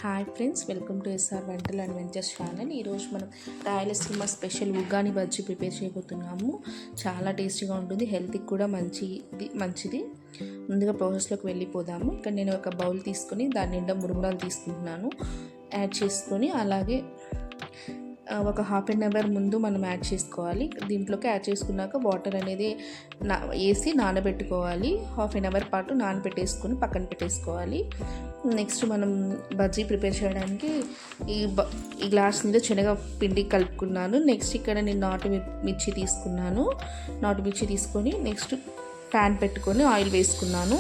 Hi friends, welcome to SR Vantal and ventures channel. ఈరోజు మనం Rayalaseema special uggani bajji prepare చేయబోతున్నాము. చాలా టేస్టీగా ఉంటుంది, హెల్త్కి కూడా మంచిది. ముందుగా ప్రాసెస్లోకి వెళ్ళిపోదాము. ఇక్కడ నేను ఒక బౌల్ తీసుకొని దాని నిండా మురుమురాలు తీసుకుంటున్నాను. యాడ్ చేసుకొని అలాగే ఒక హాఫ్ అన్ అవర్ ముందు మనం యాడ్ చేసుకోవాలి. దీంట్లోకి యాడ్ చేసుకున్నాక వాటర్ అనేది వేసి నానబెట్టుకోవాలి. హాఫ్ అన్ అవర్ పాటు నానబెట్టేసుకొని పక్కన పెట్టేసుకోవాలి. నెక్స్ట్ మనం బజ్జీ ప్రిపేర్ చేయడానికి ఈ గ్లాస్ మీద శనగ పిండి కలుపుకున్నాను. నెక్స్ట్ ఇక్కడ నేను నాటు మిర్చి తీసుకొని నెక్స్ట్ ప్యాన్ పెట్టుకొని ఆయిల్ వేసుకున్నాను.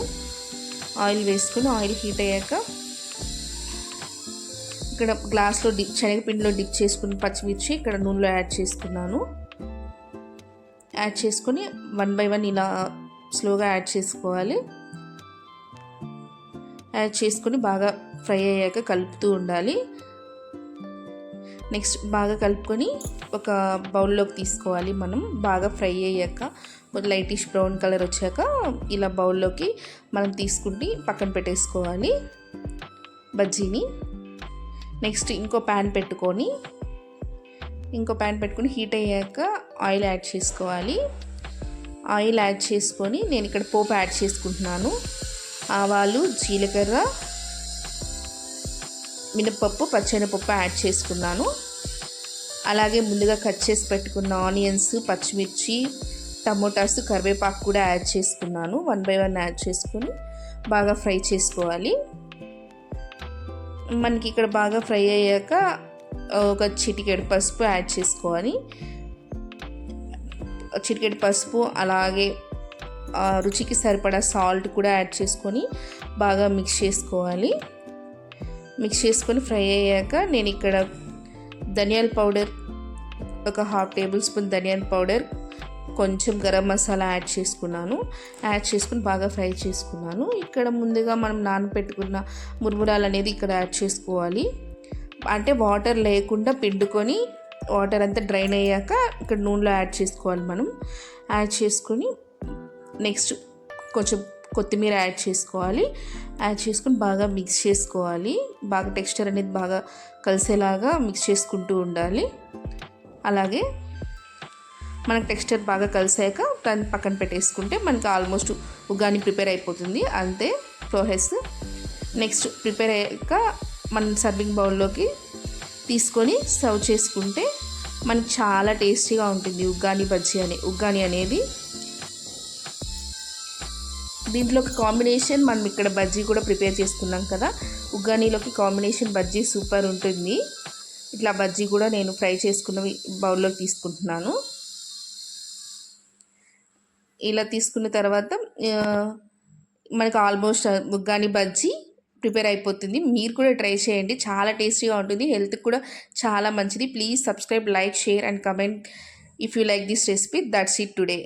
ఆయిల్ హీట్ అయ్యాక ఇక్కడ గ్లాస్లో శనగపిండిలో డిప్ చేసుకుని పచ్చిమిర్చి ఇక్కడ నూనెలో యాడ్ చేసుకొని 1 by 1 ఇలా స్లోగా యాడ్ చేసుకోవాలి. యాడ్ చేసుకొని బాగా ఫ్రై అయ్యాక కలుపుతూ ఉండాలి. నెక్స్ట్ బాగా కలుపుకొని ఒక బౌల్లోకి తీసుకోవాలి. మనం బాగా ఫ్రై అయ్యాక లైటిష్ బ్రౌన్ కలర్ వచ్చాక ఇలా బౌల్లోకి మనం తీసుకుంటే పక్కన పెట్టేసుకోవాలి బజ్జీని. నెక్స్ట్ ఇంకో ప్యాన్ పెట్టుకొని హీట్ అయ్యాక ఆయిల్ యాడ్ చేసుకోవాలి. ఆయిల్ యాడ్ చేసుకొని నేను ఇక్కడ పోపు యాడ్ చేసుకుంటున్నాను. ఆవాలు, జీలకర్ర, మినపప్పు, పచ్చెనపప్పు యాడ్ చేసుకున్నాను. అలాగే ముందుగా కట్ చేసి పెట్టుకున్న ఆనియన్స్, పచ్చిమిర్చి, టమోటాస్, కరివేపాకు కూడా యాడ్ చేసుకున్నాను. 1 by 1 యాడ్ చేసుకొని బాగా ఫ్రై చేసుకోవాలి. మనకి ఇక్కడ బాగా ఫ్రై అయ్యాక ఒక చిటికెడు పసుపు యాడ్ చేసుకోవాలి. చిటికెడు పసుపు అలాగే రుచికి సరిపడా సాల్ట్ కూడా యాడ్ చేసుకొని బాగా మిక్స్ చేసుకొని ఫ్రై అయ్యాక నేను ఇక్కడ ధనియాల పౌడర్ ఒక 1/2 టేబుల్ స్పూన్ ధనియాల పౌడర్, కొంచెం గరం మసాలా యాడ్ చేసుకుని బాగా ఫ్రై చేసుకున్నాను. ఇక్కడ ముందుగా మనం నానబెట్టుకున్న మురుమురాలు అనేది ఇక్కడ యాడ్ చేసుకోవాలి. అంటే వాటర్ లేకుండా పిండుకొని వాటర్ అంతా డ్రైన్ అయ్యాక ఇక్కడ నూనెలో యాడ్ చేసుకోవాలి. యాడ్ చేసుకొని నెక్స్ట్ కొంచెం కొత్తిమీర యాడ్ చేసుకొని బాగా మిక్స్ చేసుకోవాలి. బాగా టెక్స్చర్ అనేది బాగా కలిసేలాగా మిక్స్ చేసుకుంటూ ఉండాలి. అలాగే మనకు టెక్స్చర్ బాగా కలిసాక దాన్ని పక్కన పెట్టేసుకుంటే మనకి ఆల్మోస్ట్ ఉగ్గాని ప్రిపేర్ అయిపోతుంది. అంతే ప్రాసెస్. నెక్స్ట్ ప్రిపేర్ అయ్యాక మనం సర్వింగ్ బౌల్లోకి తీసుకొని సర్వ్ చేసుకుంటే మనకి చాలా టేస్టీగా ఉంటుంది ఉగ్గాని అనేది. దీంట్లోకి కాంబినేషన్ మనం ఇక్కడ బజ్జీ కూడా ప్రిపేర్ చేసుకున్నాం కదా. ఉగ్గానీలోకి కాంబినేషన్ బజ్జీ సూపర్ ఉంటుంది. ఇట్లా బజ్జీ కూడా నేను ఫ్రై చేసుకున్నవి బౌల్లోకి తీసుకుంటున్నాను. ఇలా తీసుకున్న తర్వాత మనకు ఆల్మోస్ట్ ఉగ్గాని బజ్జీ ప్రిపేర్ అయిపోతుంది. మీరు కూడా ట్రై చేయండి, చాలా టేస్టీగా ఉంటుంది, హెల్త్కి కూడా చాలా మంచిది. Please subscribe, like, share and comment if you like this recipe. That's it today.